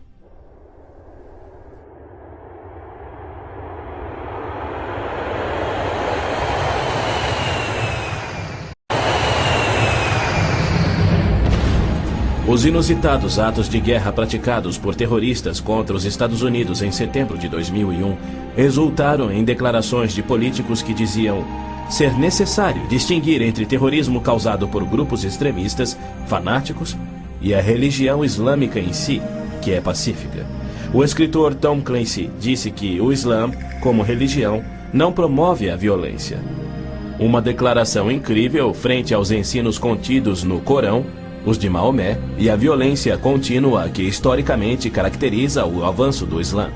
Os inusitados atos de guerra praticados por terroristas contra os Estados Unidos em setembro de 2001 resultaram em declarações de políticos que diziam ser necessário distinguir entre terrorismo causado por grupos extremistas, fanáticos, e a religião islâmica em si, que é pacífica. O escritor Tom Clancy disse que o Islã, como religião, não promove a violência. Uma declaração incrível frente aos ensinos contidos no Corão, os de Maomé, e a violência contínua que historicamente caracteriza o avanço do Islã.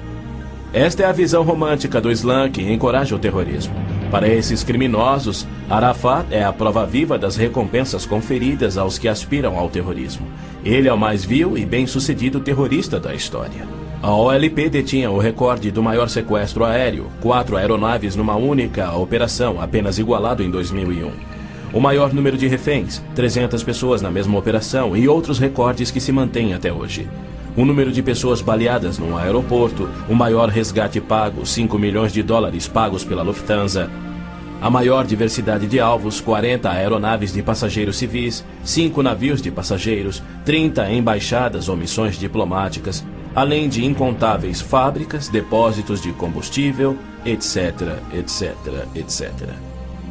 Esta é a visão romântica do Islã que encoraja o terrorismo. Para esses criminosos, Arafat é a prova viva das recompensas conferidas aos que aspiram ao terrorismo. Ele é o mais vil e bem-sucedido terrorista da história. A OLP detinha o recorde do maior sequestro aéreo, 4 aeronaves numa única operação, apenas igualado em 2001. o maior número de reféns, 300 pessoas na mesma operação e outros recordes que se mantêm até hoje. O número de pessoas baleadas num aeroporto, o maior resgate pago, 5 milhões de dólares pagos pela Lufthansa. A maior diversidade de alvos, 40 aeronaves de passageiros civis, 5 navios de passageiros, 30 embaixadas ou missões diplomáticas, além de incontáveis fábricas, depósitos de combustível, etc, etc, etc.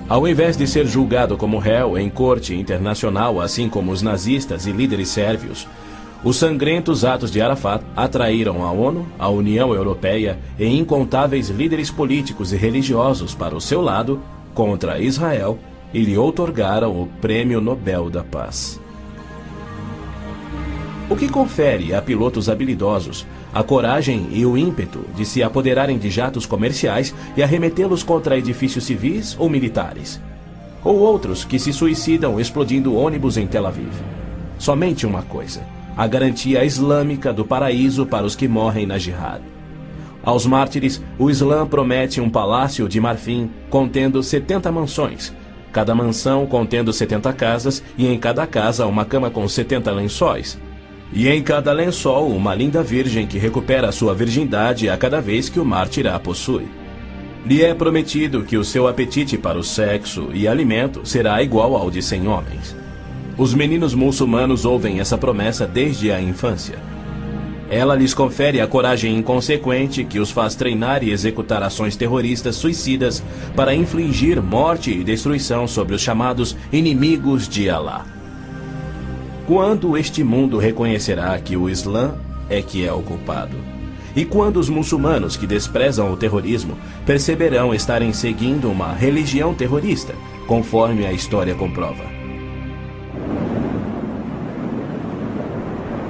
Ao invés de ser julgado como réu em corte internacional, assim como os nazistas e líderes sérvios, os sangrentos atos de Arafat atraíram a ONU, a União Europeia e incontáveis líderes políticos e religiosos para o seu lado contra Israel e lhe outorgaram o Prêmio Nobel da Paz. O que confere a pilotos habilidosos a coragem e o ímpeto de se apoderarem de jatos comerciais e arremetê-los contra edifícios civis ou militares. Ou outros que se suicidam explodindo ônibus em Tel Aviv. Somente uma coisa: a garantia islâmica do paraíso para os que morrem na jihad. Aos mártires, o Islã promete um palácio de marfim contendo 70 mansões, cada mansão contendo 70 casas e em cada casa uma cama com 70 lençóis. E em cada lençol uma linda virgem que recupera sua virgindade a cada vez que o mártir a possui. Lhe é prometido que o seu apetite para o sexo e alimento será igual ao de 100 homens. Os meninos muçulmanos ouvem essa promessa desde a infância. Ela lhes confere a coragem inconsequente que os faz treinar e executar ações terroristas suicidas para infligir morte e destruição sobre os chamados inimigos de Alá. Quando este mundo reconhecerá que o Islã é que é o culpado? E quando os muçulmanos que desprezam o terrorismo perceberão estarem seguindo uma religião terrorista, conforme a história comprova?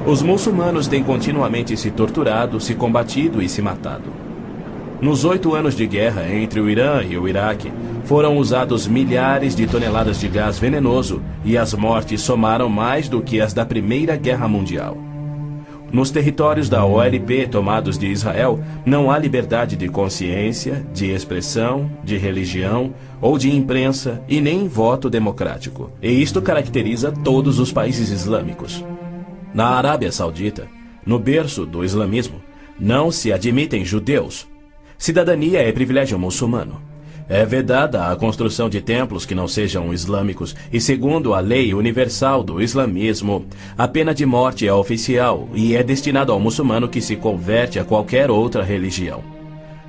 Os muçulmanos têm continuamente se torturado, se combatido e se matado. Nos 8 anos de guerra entre o Irã e o Iraque, foram usados milhares de toneladas de gás venenoso e as mortes somaram mais do que as da Primeira Guerra Mundial. Nos territórios da OLP tomados de Israel, não há liberdade de consciência, de expressão, de religião ou de imprensa e nem voto democrático. E isto caracteriza todos os países islâmicos. Na Arábia Saudita, no berço do islamismo, não se admitem judeus. Cidadania é privilégio muçulmano. É vedada a construção de templos que não sejam islâmicos e, segundo a lei universal do islamismo, a pena de morte é oficial e é destinada ao muçulmano que se converte a qualquer outra religião.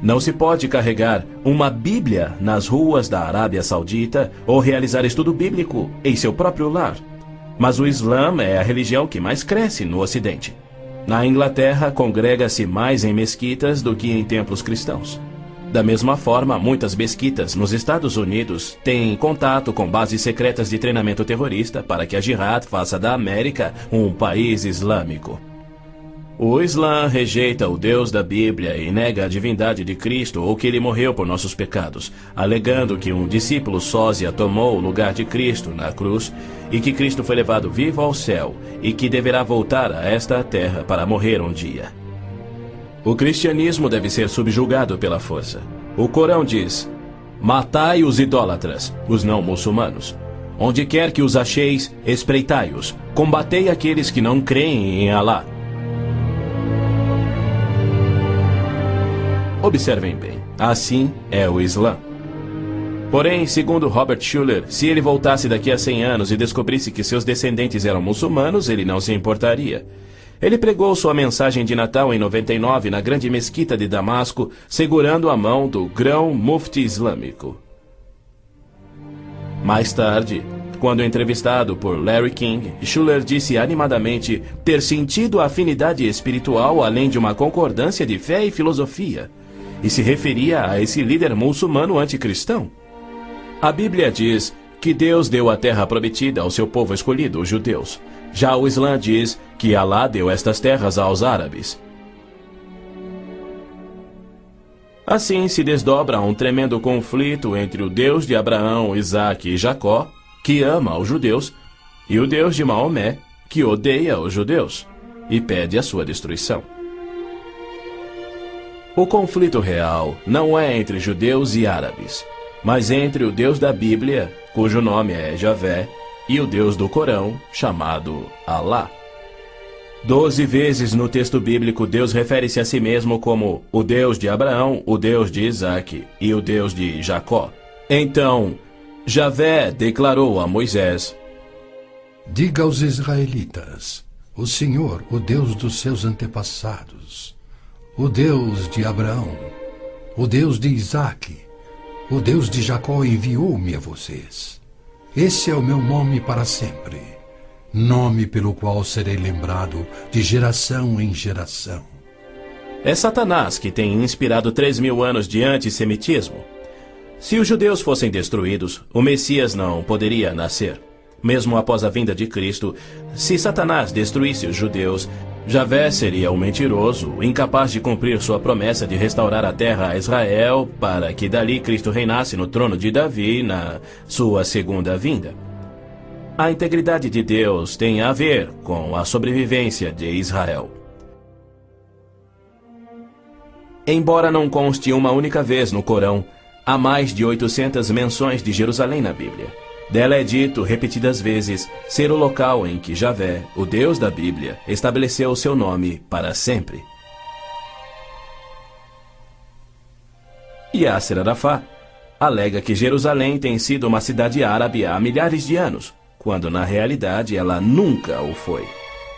Não se pode carregar uma Bíblia nas ruas da Arábia Saudita ou realizar estudo bíblico em seu próprio lar. Mas o Islã é a religião que mais cresce no Ocidente. Na Inglaterra, congrega-se mais em mesquitas do que em templos cristãos. Da mesma forma, muitas mesquitas nos Estados Unidos têm contato com bases secretas de treinamento terrorista para que a Jihad faça da América um país islâmico. O Islã rejeita o Deus da Bíblia e nega a divindade de Cristo ou que ele morreu por nossos pecados, alegando que um discípulo sósia tomou o lugar de Cristo na cruz e que Cristo foi levado vivo ao céu e que deverá voltar a esta terra para morrer um dia. O cristianismo deve ser subjugado pela força. O Corão diz: matai os idólatras, os não muçulmanos. Onde quer que os acheis, espreitai-os. Combatei aqueles que não creem em Alá. Observem bem, assim é o Islã. Porém, segundo Robert Schuller, se ele voltasse daqui a 100 anos e descobrisse que seus descendentes eram muçulmanos, ele não se importaria. Ele pregou sua mensagem de Natal em 99 na grande mesquita de Damasco, segurando a mão do grão-mufti islâmico. Mais tarde, quando entrevistado por Larry King, Schuller disse animadamente ter sentido a afinidade espiritual além de uma concordância de fé e filosofia, e se referia a esse líder muçulmano anticristão. A Bíblia diz que Deus deu a terra prometida ao seu povo escolhido, os judeus. Já o Islã diz que Alá deu estas terras aos árabes. Assim se desdobra um tremendo conflito entre o Deus de Abraão, Isaque e Jacó, que ama os judeus, e o Deus de Maomé, que odeia os judeus e pede a sua destruição. O conflito real não é entre judeus e árabes. mas entre o Deus da Bíblia, cujo nome é Javé, e o Deus do Corão, chamado Alá. 12 vezes no texto bíblico Deus refere-se a si mesmo como o Deus de Abraão, o Deus de Isaque e o Deus de Jacó. Então, Javé declarou a Moisés: diga aos israelitas, o Senhor, o Deus dos seus antepassados, o Deus de Abraão, o Deus de Isaque, o Deus de Jacó enviou-me a vocês. Esse é o meu nome para sempre, nome pelo qual serei lembrado de geração em geração. É Satanás que tem inspirado 3.000 anos de antissemitismo. Se os judeus fossem destruídos, o Messias não poderia nascer. Mesmo após a vinda de Cristo, se Satanás destruísse os judeus, Javé seria um mentiroso, incapaz de cumprir sua promessa de restaurar a terra a Israel, para que dali Cristo reinasse no trono de Davi na sua segunda vinda. A integridade de Deus tem a ver com a sobrevivência de Israel. Embora não conste uma única vez no Corão, há mais de 800 menções de Jerusalém na Bíblia. Dela é dito repetidas vezes ser o local em que Javé, o Deus da Bíblia, estabeleceu o seu nome para sempre. Yasser Arafat alega que Jerusalém tem sido uma cidade árabe há milhares de anos, quando na realidade ela nunca o foi.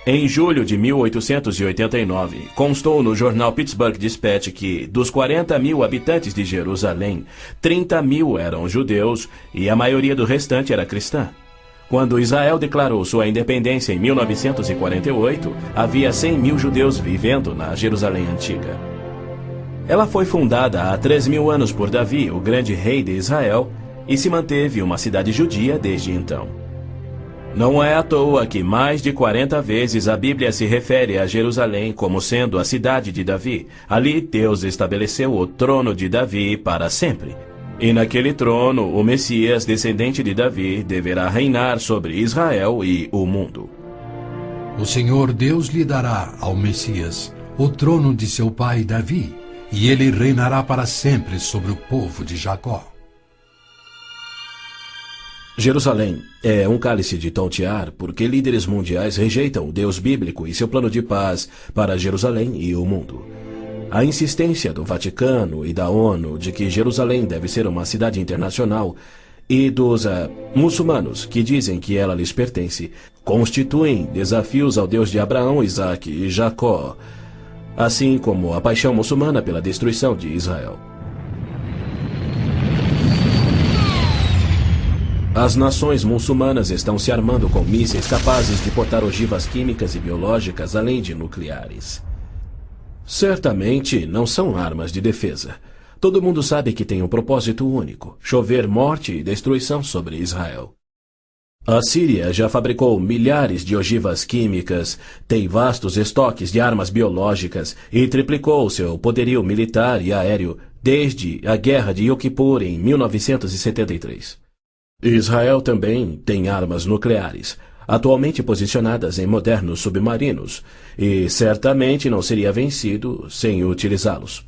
Em julho de 1889, constou no jornal Pittsburgh Dispatch que, dos 40.000 habitantes de Jerusalém, 30.000 eram judeus e a maioria do restante era cristã. Quando Israel declarou sua independência em 1948, havia 100.000 judeus vivendo na Jerusalém antiga. Ela foi fundada há 3.000 anos por Davi, o grande rei de Israel, e se manteve uma cidade judia desde então. Não é à toa que mais de 40 vezes a Bíblia se refere a Jerusalém como sendo a cidade de Davi. Ali Deus estabeleceu o trono de Davi para sempre. E naquele trono, o Messias, descendente de Davi, deverá reinar sobre Israel e o mundo. O Senhor Deus lhe dará ao Messias o trono de seu pai Davi, e ele reinará para sempre sobre o povo de Jacó. Jerusalém é um cálice de tontear porque líderes mundiais rejeitam o Deus bíblico e seu plano de paz para Jerusalém e o mundo. A insistência do Vaticano e da ONU de que Jerusalém deve ser uma cidade internacional e dos muçulmanos que dizem que ela lhes pertence constituem desafios ao Deus de Abraão, Isaque e Jacó, assim como a paixão muçulmana pela destruição de Israel. As nações muçulmanas estão se armando com mísseis capazes de portar ogivas químicas e biológicas, além de nucleares. Certamente não são armas de defesa. Todo mundo sabe que tem um propósito único: chover morte e destruição sobre Israel. A Síria já fabricou milhares de ogivas químicas, tem vastos estoques de armas biológicas e triplicou seu poderio militar e aéreo desde a Guerra de Yom Kippur em 1973. Israel também tem armas nucleares, atualmente posicionadas em modernos submarinos, e certamente não seria vencido sem utilizá-los.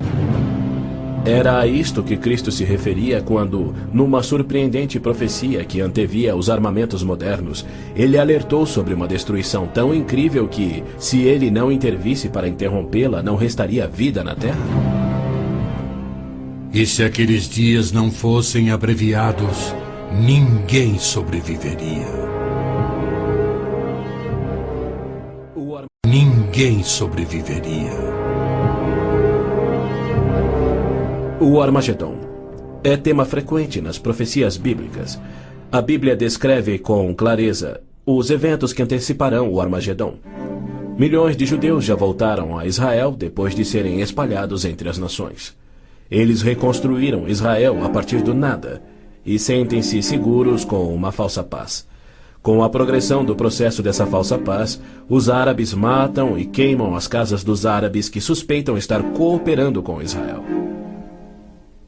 Era a isto que Cristo se referia quando, numa surpreendente profecia que antevia os armamentos modernos, ele alertou sobre uma destruição tão incrível que, se ele não intervisse para interrompê-la, não restaria vida na Terra? E se aqueles dias não fossem abreviados, ninguém sobreviveria. Ninguém sobreviveria. O Armagedon é tema frequente nas profecias bíblicas. A Bíblia descreve com clareza os eventos que anteciparão o Armagedon. Milhões de judeus já voltaram a Israel depois de serem espalhados entre as nações. Eles reconstruíram Israel a partir do nada e sentem-se seguros com uma falsa paz. Com a progressão do processo dessa falsa paz, os árabes matam e queimam as casas dos árabes que suspeitam estar cooperando com Israel.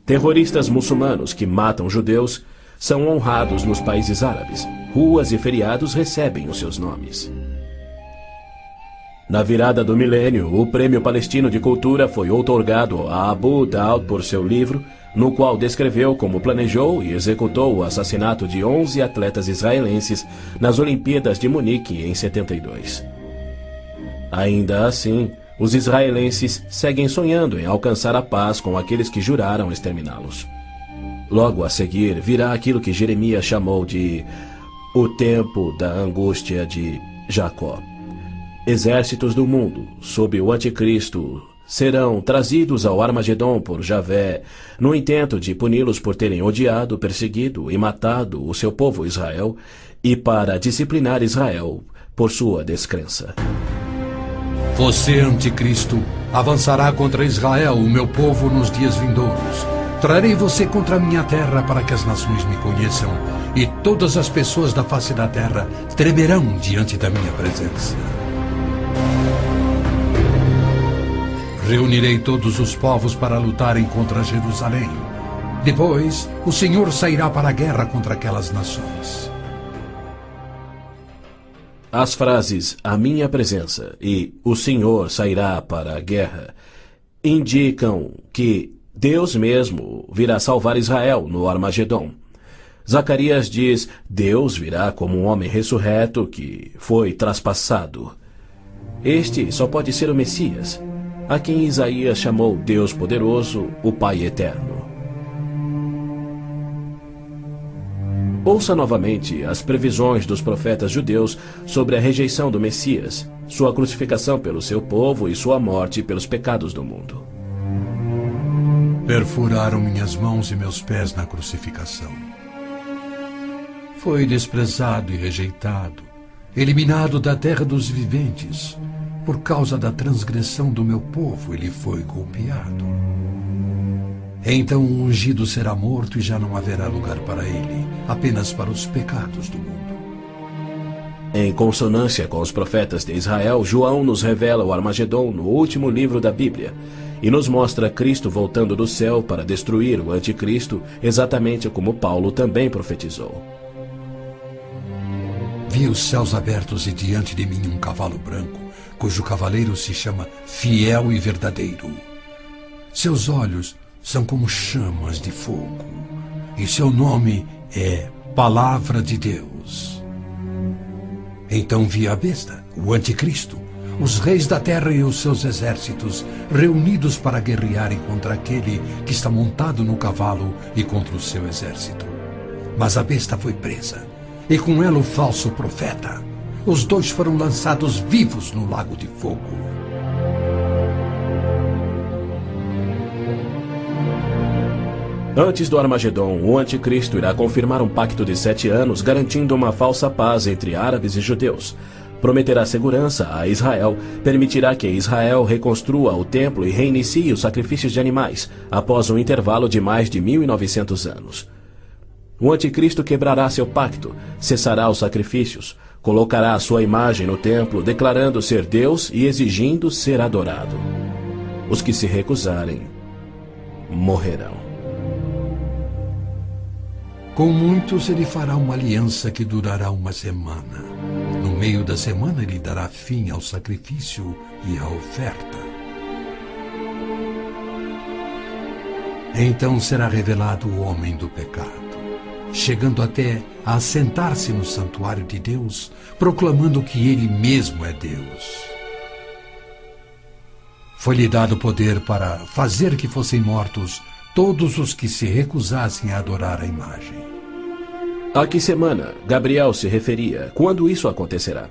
Terroristas muçulmanos que matam judeus são honrados nos países árabes. Ruas e feriados recebem os seus nomes. Na virada do milênio, o Prêmio Palestino de Cultura foi outorgado a Abu Daud por seu livro, no qual descreveu como planejou e executou o assassinato de 11 atletas israelenses nas Olimpíadas de Munique em 72. Ainda assim, os israelenses seguem sonhando em alcançar a paz com aqueles que juraram exterminá-los. Logo a seguir, virá aquilo que Jeremias chamou de o tempo da angústia de Jacó. Exércitos do mundo, sob o anticristo, serão trazidos ao Armagedon por Javé, no intento de puni-los por terem odiado, perseguido e matado o seu povo Israel, e para disciplinar Israel por sua descrença. Você, anticristo, avançará contra Israel, o meu povo, nos dias vindouros. Trarei você contra a minha terra para que as nações me conheçam, e todas as pessoas da face da terra tremerão diante da minha presença. Reunirei todos os povos para lutarem contra Jerusalém. Depois, o Senhor sairá para a guerra contra aquelas nações. As frases "a minha presença" e "o Senhor sairá para a guerra" indicam que Deus mesmo virá salvar Israel no Armagedon. Zacarias diz: Deus virá como um homem ressurreto que foi traspassado. Este só pode ser o Messias, a quem Isaías chamou Deus poderoso, o Pai eterno. Ouça novamente as previsões dos profetas judeus sobre a rejeição do Messias, sua crucificação pelo seu povo e sua morte pelos pecados do mundo. Perfuraram minhas mãos e meus pés na crucificação. Foi desprezado e rejeitado, eliminado da terra dos viventes. Por causa da transgressão do meu povo, ele foi golpeado. Então o ungido será morto e já não haverá lugar para ele, apenas para os pecados do mundo. Em consonância com os profetas de Israel, João nos revela o Armagedon no último livro da Bíblia e nos mostra Cristo voltando do céu para destruir o anticristo, exatamente como Paulo também profetizou. Vi os céus abertos e diante de mim um cavalo branco, cujo cavaleiro se chama Fiel e Verdadeiro. Seus olhos são como chamas de fogo, e seu nome é Palavra de Deus. Então vi a besta, o anticristo, os reis da terra e os seus exércitos, reunidos para guerrearem contra aquele que está montado no cavalo e contra o seu exército. Mas a besta foi presa, e com ela o falso profeta. Os dois foram lançados vivos no lago de fogo. Antes do Armagedon, o anticristo irá confirmar um pacto de 7 anos, garantindo uma falsa paz entre árabes e judeus. Prometerá segurança a Israel, permitirá que Israel reconstrua o templo e reinicie os sacrifícios de animais, após um intervalo de mais de 1900 anos. O anticristo quebrará seu pacto, cessará os sacrifícios, colocará a sua imagem no templo, declarando ser Deus e exigindo ser adorado. Os que se recusarem morrerão. Com muitos ele fará uma aliança que durará uma semana. No meio da semana ele dará fim ao sacrifício e à oferta. Então será revelado o homem do pecado, chegando até a assentar-se no santuário de Deus, proclamando que ele mesmo é Deus. Foi-lhe dado poder para fazer que fossem mortos todos os que se recusassem a adorar a imagem. A que semana Gabriel se referia? Quando isso acontecerá?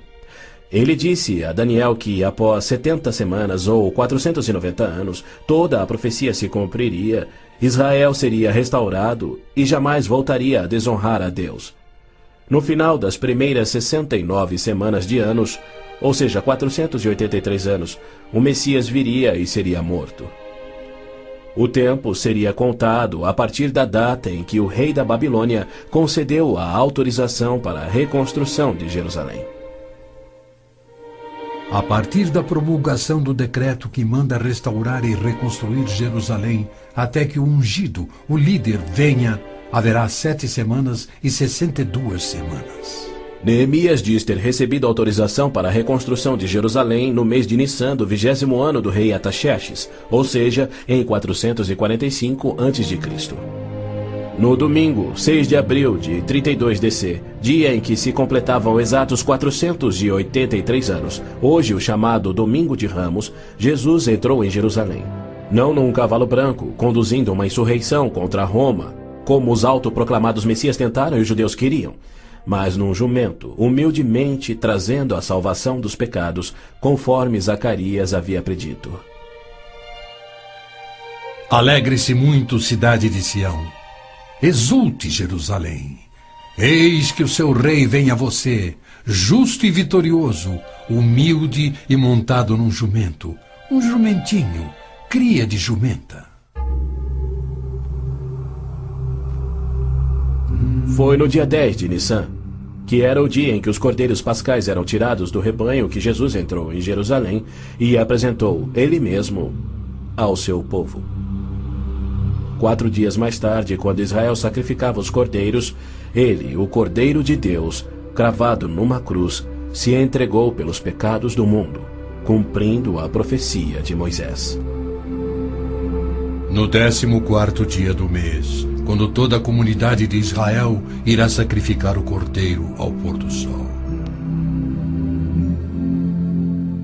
Ele disse a Daniel que após 70 semanas ou 490 anos, toda a profecia se cumpriria, Israel seria restaurado e jamais voltaria a desonrar a Deus. No final das primeiras 69 semanas de anos, ou seja, 483 anos, o Messias viria e seria morto. O tempo seria contado a partir da data em que o rei da Babilônia concedeu a autorização para a reconstrução de Jerusalém. A partir da promulgação do decreto que manda restaurar e reconstruir Jerusalém, até que o ungido, o líder, venha, haverá 7 semanas e 62 semanas. Neemias diz ter recebido autorização para a reconstrução de Jerusalém no mês de Nissan do 20º ano do rei Artaxerxes, ou seja, em 445 a.C. No domingo, 6 de abril de 32 DC, dia em que se completavam exatos 483 anos, hoje o chamado Domingo de Ramos, Jesus entrou em Jerusalém. Não num cavalo branco, conduzindo uma insurreição contra Roma, como os autoproclamados messias tentaram e os judeus queriam, mas num jumento, humildemente trazendo a salvação dos pecados, conforme Zacarias havia predito. Alegre-se muito, cidade de Sião. Exulte, Jerusalém. Eis que o seu rei vem a você, justo e vitorioso, humilde e montado num jumento, um jumentinho, cria de jumenta. Foi no dia 10 de Nissan, que era o dia em que os cordeiros pascais eram tirados do rebanho, que Jesus entrou em Jerusalém e apresentou ele mesmo ao seu povo. 4 dias mais tarde, quando Israel sacrificava os cordeiros, ele, o Cordeiro de Deus, cravado numa cruz, se entregou pelos pecados do mundo, cumprindo a profecia de Moisés. No 14º dia do mês, quando toda a comunidade de Israel irá sacrificar o cordeiro ao pôr do sol.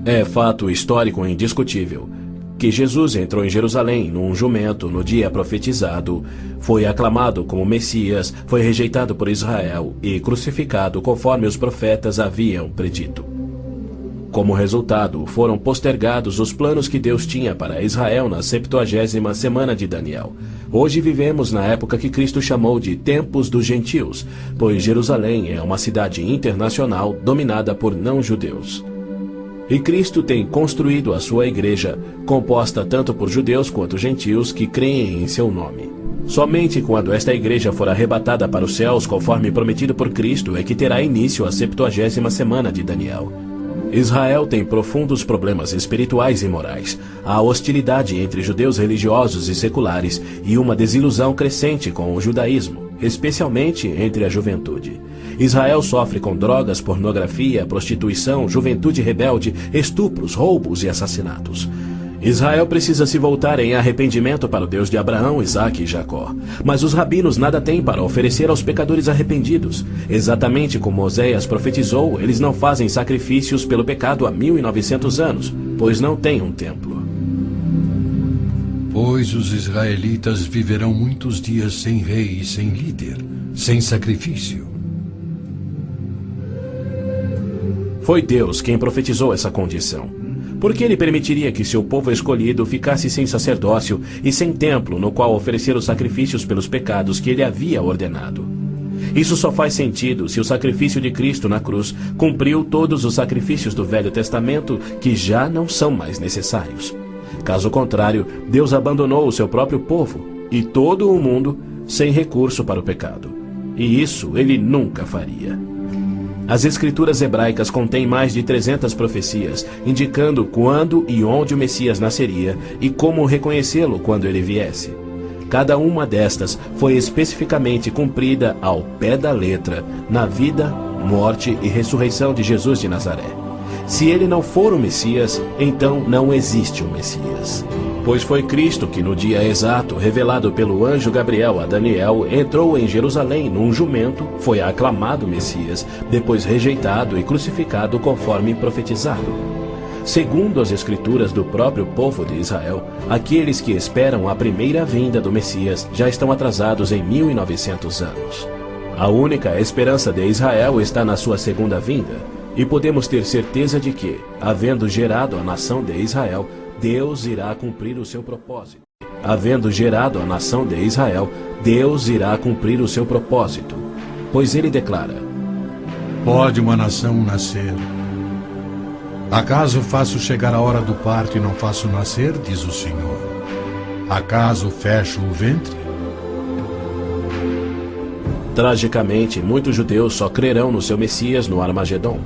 É fato histórico indiscutível que Jesus entrou em Jerusalém num jumento no dia profetizado, foi aclamado como Messias, foi rejeitado por Israel e crucificado conforme os profetas haviam predito. Como resultado, foram postergados os planos que Deus tinha para Israel na 70ª semana de Daniel. Hoje vivemos na época que Cristo chamou de Tempos dos Gentios, pois Jerusalém é uma cidade internacional dominada por não-judeus. E Cristo tem construído a sua igreja, composta tanto por judeus quanto gentios que creem em seu nome. Somente quando esta igreja for arrebatada para os céus, conforme prometido por Cristo, é que terá início a 70ª semana de Daniel. Israel tem profundos problemas espirituais e morais, há hostilidade entre judeus religiosos e seculares e uma desilusão crescente com o judaísmo, especialmente entre a juventude. Israel sofre com drogas, pornografia, prostituição, juventude rebelde, estupros, roubos e assassinatos. Israel precisa se voltar em arrependimento para o Deus de Abraão, Isaque e Jacó. Mas os rabinos nada têm para oferecer aos pecadores arrependidos. Exatamente como Oséias profetizou, eles não fazem sacrifícios pelo pecado há 1900 anos, pois não têm um templo. Pois os israelitas viverão muitos dias sem rei e sem líder, sem sacrifício. Foi Deus quem profetizou essa condição. Por que ele permitiria que seu povo escolhido ficasse sem sacerdócio e sem templo no qual oferecer os sacrifícios pelos pecados que ele havia ordenado? Isso só faz sentido se o sacrifício de Cristo na cruz cumpriu todos os sacrifícios do Velho Testamento que já não são mais necessários. Caso contrário, Deus abandonou o seu próprio povo e todo o mundo sem recurso para o pecado. E isso ele nunca faria. As escrituras hebraicas contêm mais de 300 profecias, indicando quando e onde o Messias nasceria e como reconhecê-lo quando ele viesse. Cada uma destas foi especificamente cumprida ao pé da letra na vida, morte e ressurreição de Jesus de Nazaré. Se ele não for o Messias, então não existe o Messias. Pois foi Cristo que, no dia exato, revelado pelo anjo Gabriel a Daniel, entrou em Jerusalém num jumento, foi aclamado Messias, depois rejeitado e crucificado conforme profetizado. Segundo as escrituras do próprio povo de Israel, aqueles que esperam a primeira vinda do Messias já estão atrasados em 1900 anos. A única esperança de Israel está na sua segunda vinda, e podemos ter certeza de que, havendo gerado a nação de Israel, Deus irá cumprir o seu propósito. Havendo gerado a nação de Israel, Deus irá cumprir o seu propósito. Pois ele declara: Pode uma nação nascer? Acaso faço chegar a hora do parto e não faço nascer, diz o Senhor? Acaso fecho o ventre? Tragicamente, muitos judeus só crerão no seu Messias no Armagedon.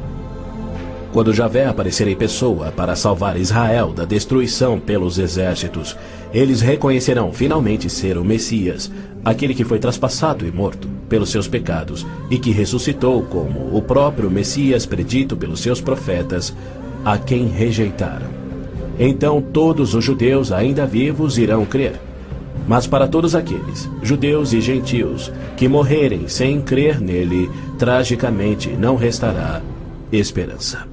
Quando Javé aparecer em pessoa para salvar Israel da destruição pelos exércitos, eles reconhecerão finalmente ser o Messias, aquele que foi traspassado e morto pelos seus pecados e que ressuscitou como o próprio Messias predito pelos seus profetas, a quem rejeitaram. Então todos os judeus ainda vivos irão crer. Mas para todos aqueles, judeus e gentios, que morrerem sem crer nele, tragicamente não restará esperança.